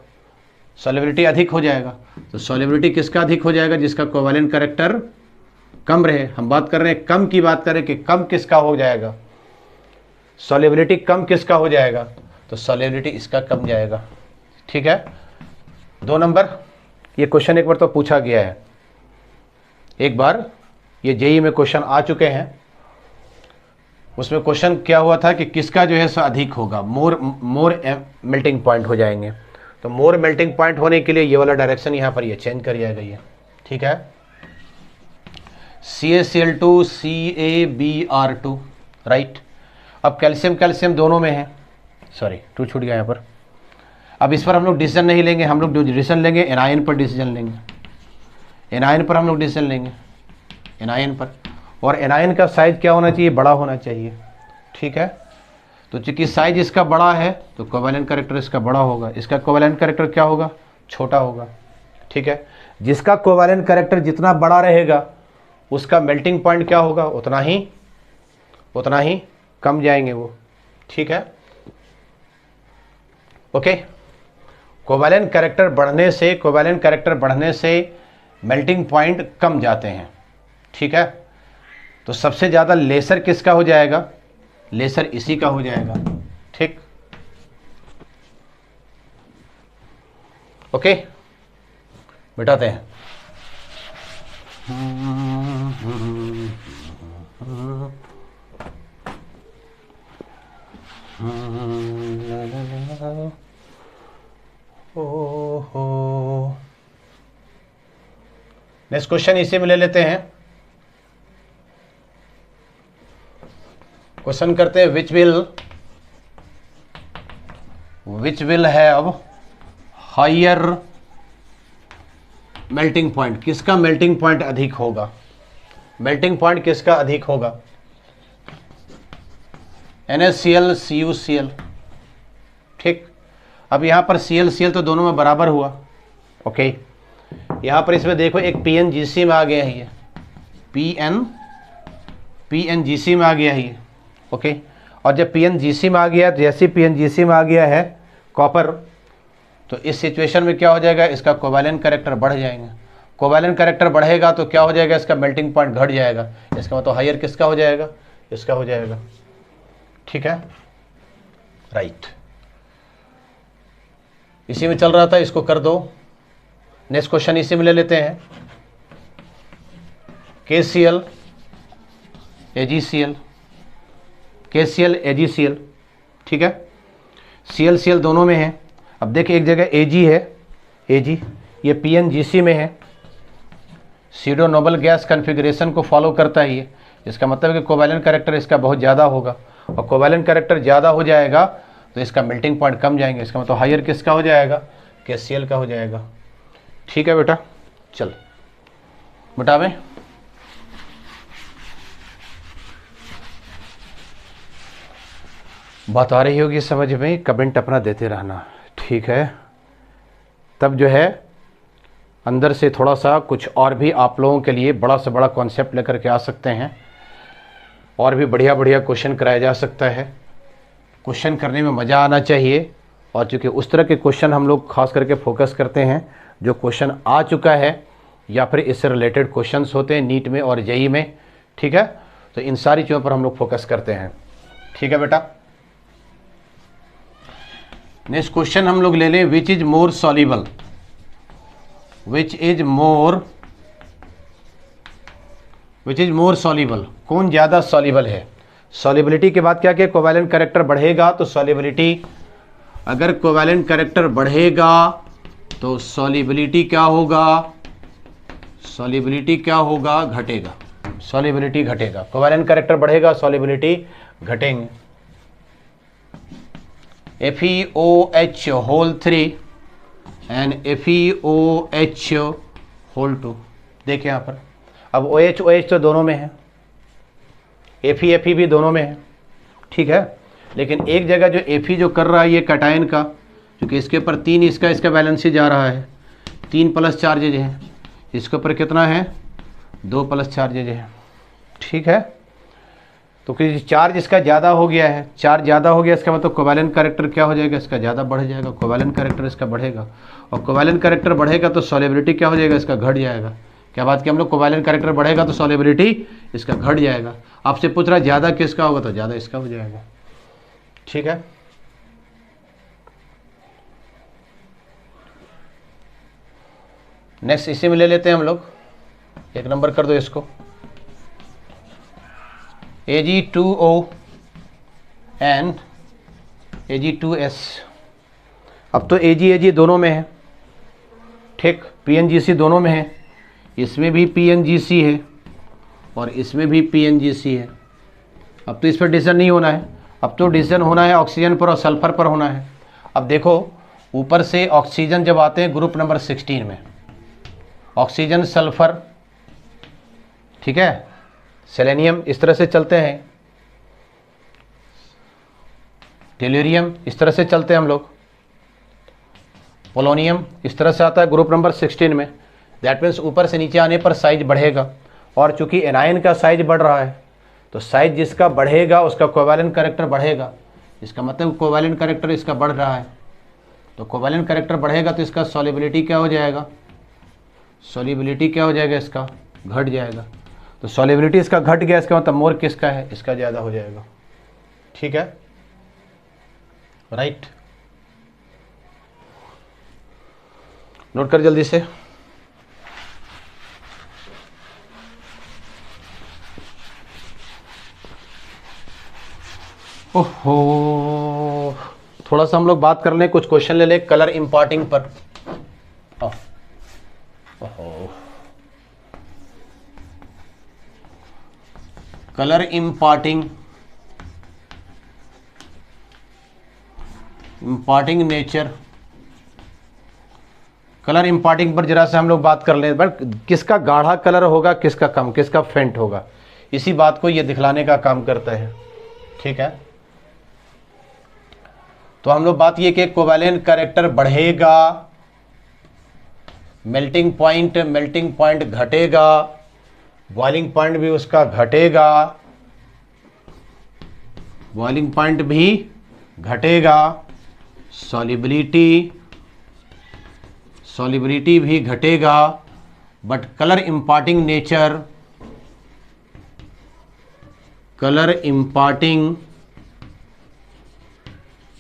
सॉल्युबिलिटी अधिक हो जाएगा। तो सॉल्युबिलिटी किसका अधिक हो जाएगा, जिसका कोवेलेंट कैरेक्टर कम रहे। हम बात कर रहे हैं कम की बात करें कि कम किसका हो जाएगा, सॉल्युबिलिटी कम किसका हो जाएगा, तो सॉल्युबिलिटी इसका कम जाएगा। ठीक है। 2 नंबर, ये क्वेश्चन एक बार तो पूछा गया है, एक बार ये जेई में क्वेश्चन आ चुके हैं। उसमें क्वेश्चन क्या हुआ था कि किसका जो है सो अधिक होगा, मोर मेल्टिंग पॉइंट हो जाएंगे। तो मोर मेल्टिंग पॉइंट होने के लिए ये वाला डायरेक्शन यहाँ पर ये चेंज कर दिया गया है। ठीक है। CaCl2 CaBr2, right. अब कैल्शियम कैल्शियम दोनों में है, सॉरी 2 छूट गया यहाँ पर। अब इस पर हम लोग डिसीजन नहीं लेंगे, हम लोग डिसीजन लेंगे एनायन पर डिसीजन लेंगे, एनायन पर हम लोग डिसीजन लेंगे, एनायन पर। और एनायन का साइज क्या होना चाहिए, बड़ा होना चाहिए। ठीक है। तो चूंकि साइज इसका बड़ा है तो कोवेलेंट कैरेक्टर इसका बड़ा होगा, इसका कोवेलेंट कैरेक्टर क्या होगा, छोटा होगा। ठीक है। जिसका कोवेलेंट कैरेक्टर जितना बड़ा रहेगा उसका मेल्टिंग पॉइंट क्या होगा, उतना ही कम जाएंगे वो। ठीक है। ओके। कोवेलेंट कैरेक्टर बढ़ने से मेल्टिंग पॉइंट कम जाते हैं। ठीक है। तो सबसे ज़्यादा लेसर किसका हो जाएगा, लेसर इसी का हो जाएगा। ठीक। ओके, बिठाते हैं। नेक्स्ट क्वेश्चन इसी में ले लेते हैं। क्वेश्चन करते हैं which will have higher melting point, किसका मेल्टिंग पॉइंट अधिक होगा, मेल्टिंग पॉइंट किसका अधिक होगा, NaCl CuCl। ठीक। अब यहां पर Cl तो दोनों में बराबर हुआ। ओके। यहां पर इसमें देखो एक PNGC में आ गया है, ये PNGC में आ गया है ये। ओके। और जब PNGC में आ गया, जैसे PNGC में आ गया है कॉपर, तो इस सिचुएशन में क्या हो जाएगा, इसका कोवेलेंट कैरेक्टर बढ़ जाएगा। कोवेलेंट कैरेक्टर बढ़ेगा तो क्या हो जाएगा, इसका मेल्टिंग पॉइंट घट जाएगा। इसका मतलब हायर किसका हो जाएगा, इसका हो जाएगा। ठीक है, राइट। इसी में चल रहा था, इसको कर दो। नेक्स्ट क्वेश्चन इसी में ले लेते हैं। KCl AgCl, KCl AgCl। ठीक है। ClCl दोनों में है। अब देखिए एक जगह Ag है, Ag ये PNGC में है, सीडो नोबल गैस कन्फिग्रेशन को फॉलो करता है ये। इसका मतलब है कि कोवेलेंट कैरेक्टर इसका बहुत ज़्यादा होगा, और कोवेलेंट कैरेक्टर ज़्यादा हो जाएगा तो इसका मेल्टिंग पॉइंट कम जाएंगे। इसका मतलब हायर किसका हो जाएगा, KCl का हो जाएगा। ठीक है बेटा, चल बतावें। बात आ रही होगी समझ में, कमेंट अपना देते रहना। ठीक है। तब जो है अंदर से थोड़ा सा कुछ और भी आप लोगों के लिए बड़ा से बड़ा कॉन्सेप्ट लेकर के आ सकते हैं, और भी बढ़िया बढ़िया क्वेश्चन कराया जा सकता है। क्वेश्चन करने में मज़ा आना चाहिए, और चूँकि उस तरह के क्वेश्चन हम लोग खास करके फोकस करते हैं जो क्वेश्चन आ चुका है या फिर इससे रिलेटेड क्वेश्चंस होते हैं नीट में और जेई में। ठीक है। तो इन सारी चीज़ों पर हम लोग फोकस करते हैं। ठीक है बेटा। नेक्स्ट क्वेश्चन हम लोग ले लें, which is more soluble, which is more soluble, कौन ज़्यादा सॉल्युबल है। सॉल्युबिलिटी के बाद क्या क्या, कोवेलेंट कैरेक्टर बढ़ेगा तो सॉल्युबिलिटी, अगर कोवेलेंट कैरेक्टर बढ़ेगा तो सॉल्युबिलिटी क्या होगा, सॉल्युबिलिटी क्या होगा, घटेगा, सॉल्युबिलिटी घटेगा। कोवेलेंट कैरेक्टर बढ़ेगा, सॉल्युबिलिटी घटेंगे। FeOH whole 3 and FeOH whole 2। देखिए यहाँ पर, अब OH तो दोनों में है, Fe भी दोनों में है। ठीक है। लेकिन एक जगह जो Fe जो कर रहा है ये कैटायन का, क्योंकि इसके ऊपर 3 इसका बैलेंस ही जा रहा है, 3 प्लस चार्जेज हैं। इसके ऊपर कितना है 2 + चार्जेज है, ठीक है। तो कि चार्ज इसका ज़्यादा हो गया है, चार्ज ज़्यादा हो गया, इसका मतलब कोवैलेंट कैरेक्टर क्या हो जाएगा, इसका ज़्यादा बढ़ जाएगा, कोवैलेंट कैरेक्टर इसका बढ़ेगा, और कोवैलेंट कैरेक्टर बढ़ेगा तो सॉल्युबिलिटी क्या हो जाएगा, इसका घट जाएगा। क्या बात की हम लोग, कोवैलेंट कैरेक्टर बढ़ेगा तो सॉल्युबिलिटी इसका घट जाएगा। आपसे पूछ रहा है ज़्यादा किसका होगा, तो ज़्यादा इसका हो जाएगा, ठीक है। नेक्स्ट इसी में ले लेते हैं हम लोग, 1 नंबर कर दो इसको, Ag2O एंड Ag2S। अब तो Ag दोनों में है, ठीक, PNGC दोनों में है, इसमें भी PNGC है और इसमें भी PNGC है। अब तो इस पर डिसीजन नहीं होना है, अब तो डिसीजन होना है ऑक्सीजन पर और सल्फर पर होना है। अब देखो ऊपर से ऑक्सीजन जब आते हैं ग्रुप नंबर 16 में, ऑक्सीजन सल्फर, ठीक है, सेलेनियम इस तरह से चलते हैं, टेल्यूरियम इस तरह से चलते हैं हम लोग, पोलोनियम इस तरह से आता है ग्रुप नंबर 16 में। दैट मीन्स ऊपर से नीचे आने पर साइज बढ़ेगा, और चूंकि एनायन का साइज बढ़ रहा है तो साइज जिसका बढ़ेगा उसका कोवैलेंट कैरेक्टर बढ़ेगा। इसका मतलब कोवैलेंट कैरेक्टर इसका बढ़ रहा है, तो कोवैलेंट कैरेक्टर बढ़ेगा तो इसका सॉल्युबिलिटी क्या हो जाएगा, सॉल्युबिलिटी क्या हो जाएगा, इसका घट जाएगा। तो सॉल्युबिलिटी इसका घट गया, इसका मतलब मोर किसका है, इसका ज़्यादा हो जाएगा, ठीक है, राइट। नोट कर जल्दी से। ओहो, थोड़ा सा हम लोग बात कर लें, कुछ क्वेश्चन ले लें कलर इम्पार्टिंग पर। ओहो, colour imparting nature, colour imparting पर जरा से हम लोग बात कर लें। बट किसका गाढ़ा कलर होगा, किसका कम, किसका फेंट होगा, इसी बात को ये दिखलाने का काम करता है, ठीक है। तो हम लोग बात ये कि कोवैलेंट कैरेक्टर बढ़ेगा, मेल्टिंग पॉइंट घटेगा, बॉइलिंग पॉइंट भी उसका घटेगा, बॉइलिंग पॉइंट भी घटेगा, सॉल्युबिलिटी भी घटेगा, बट कलर इम्पार्टिंग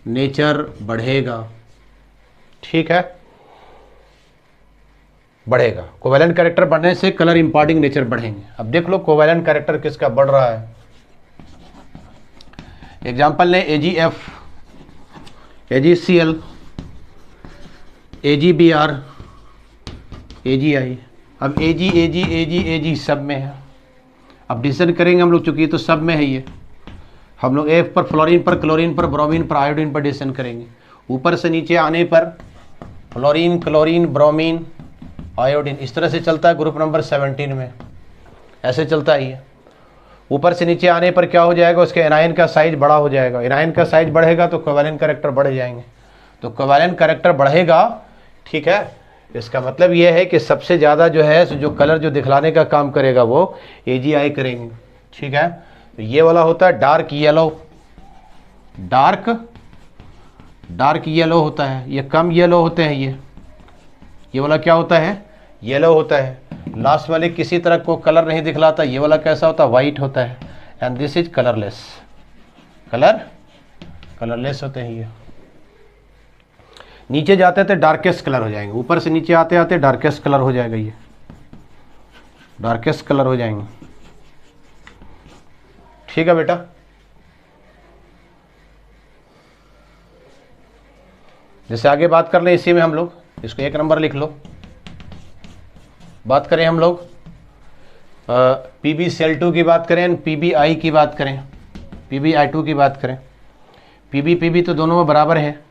नेचर बढ़ेगा, ठीक है, बढ़ेगा। कोवैलेंट कैरेक्टर बढ़ने से कलर इम्पार्टिंग नेचर बढ़ेंगे। अब देख लो कोवैलेंट कैरेक्टर किसका बढ़ रहा है। एग्जाम्पल लें AgF, AgCl, AgBr, AgI। अब Ag सब में है। अब डिसीजन करेंगे हम लोग, चूंकि तो सब में है ये, हम लोग F पर फ्लोरीन पर, क्लोरीन पर, ब्रोमीन पर, आयोडीन पर डिसीजन करेंगे। ऊपर से नीचे आने पर फ्लोरीन, क्लोरीन, ब्रोमीन, आयोडीन इस तरह से चलता है ग्रुप नंबर 17 में, ऐसे चलता है ये। ऊपर से नीचे आने पर क्या हो जाएगा, उसके एनायन का साइज बड़ा हो जाएगा, एनायन का साइज बढ़ेगा तो कोवैलेंट कैरेक्टर बढ़ जाएंगे, तो कोवैलेंट कैरेक्टर बढ़ेगा, ठीक है। इसका मतलब ये है कि सबसे ज़्यादा जो है जो कलर जो दिखलाने का काम करेगा वो AgI करेंगे, ठीक है। तो ये वाला होता है डार्क येलो, डार्क येलो होता है, ये कम येलो होते हैं, ये वाला क्या होता है, येलो होता है। लास्ट वाले किसी तरह को कलर नहीं दिखलाता, ये वाला कैसा होता है, वाइट होता है। And this is colourless, colourless होते हैं ये। नीचे जाते थे डार्केस्ट कलर हो जाएंगे, ऊपर से नीचे आते आते डार्केस्ट कलर हो जाएगा, ये डार्केस्ट कलर हो जाएंगे, ठीक है बेटा। जैसे आगे बात कर लें इसी में हम लोग, इसको 1 नंबर लिख लो। बात करें हम लोग PbCl2 की बात करें, PbI की बात करें, PbI2 की बात करें। Pb तो दोनों में बराबर है।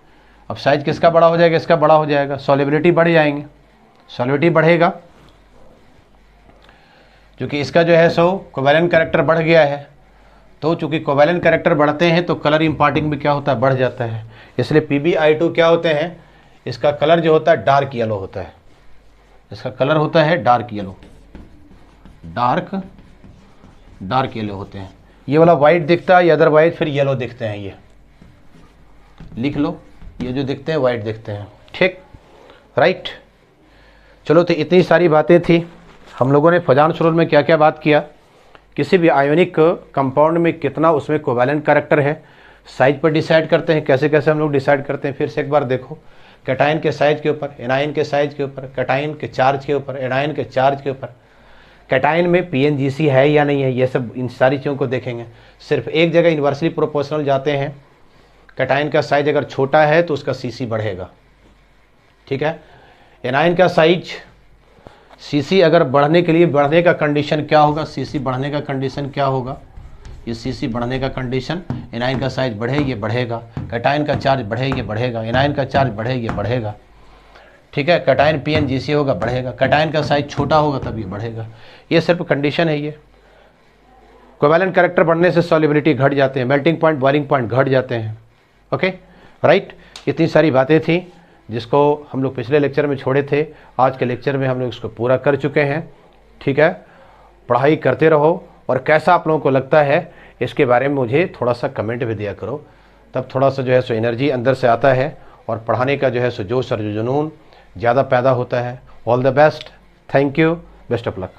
अब साइज किसका बड़ा हो जाएगा, इसका बड़ा हो जाएगा, सॉल्युबिलिटी बढ़ जाएंगे, सॉल्युबिलिटी बढ़ेगा क्योंकि इसका जो है सो कोवैलेंट कैरेक्टर बढ़ गया है। तो चूंकि कोवैलेंट कैरेक्टर बढ़ते हैं तो कलर इम्पार्टिंग भी क्या होता है, बढ़ जाता है। इसलिए PbI2 क्या होते हैं, इसका कलर जो होता है डार्क येलो होता है, इसका कलर होता है डार्क येलो, डार्क येलो होते हैं। ये वाला वाइट दिखता है, ये अदरवाइज फिर येलो दिखते हैं। ये लिख लो, ये जो दिखते हैं वाइट दिखते हैं, ठीक, राइट। चलो, तो इतनी सारी बातें थी। हम लोगों ने फजांस रूल में क्या क्या बात किया, किसी भी आयोनिक कंपाउंड में कितना उसमें कोवैलेंट कैरेक्टर है, साइज पर डिसाइड करते हैं। कैसे कैसे हम लोग डिसाइड करते हैं, फिर से एक बार देखो। कैटायन के साइज के ऊपर, एनायन के साइज के ऊपर, कैटायन के चार्ज के ऊपर, एनायन के चार्ज के ऊपर, कैटायन में पीएनजीसी है या नहीं है, ये सब इन सारी चीज़ों को देखेंगे। सिर्फ एक जगह इन्वर्सली प्रोपोर्शनल जाते हैं। कैटायन का साइज अगर छोटा है तो उसका सीसी बढ़ेगा, ठीक है। एनायन का साइज, सीसी अगर बढ़ने के लिए, बढ़ने का कंडीशन क्या होगा, सीसी बढ़ने का कंडीशन क्या होगा, ये सीसी बढ़ने का कंडीशन, एनायन का साइज बढ़े ये बढ़ेगा, कैटायन का चार्ज बढ़े ये बढ़ेगा, एनायन का चार्ज बढ़े ये बढ़ेगा, ठीक है। कैटायन पीएनजीसी होगा बढ़ेगा, कैटायन का साइज छोटा होगा तब ये बढ़ेगा। ये सिर्फ कंडीशन है। ये कोवैलेंट कैरेक्टर बढ़ने से सॉल्युबिलिटी घट जाते हैं, मेल्टिंग पॉइंट, बॉइलिंग पॉइंट घट जाते हैं, ओके, राइट। इतनी सारी बातें थी जिसको हम लोग पिछले लेक्चर में छोड़े थे। आज के लेक्चर में हम लोग इसको पूरा कर चुके हैं, ठीक है। पढ़ाई करते रहो, और कैसा आप लोगों को लगता है इसके बारे में मुझे थोड़ा सा कमेंट भी दिया करो, तब थोड़ा सा जो है सो एनर्जी अंदर से आता है और पढ़ाने का जो है सो जोश और जुनून ज़्यादा पैदा होता है। All the best, thank you, best of luck.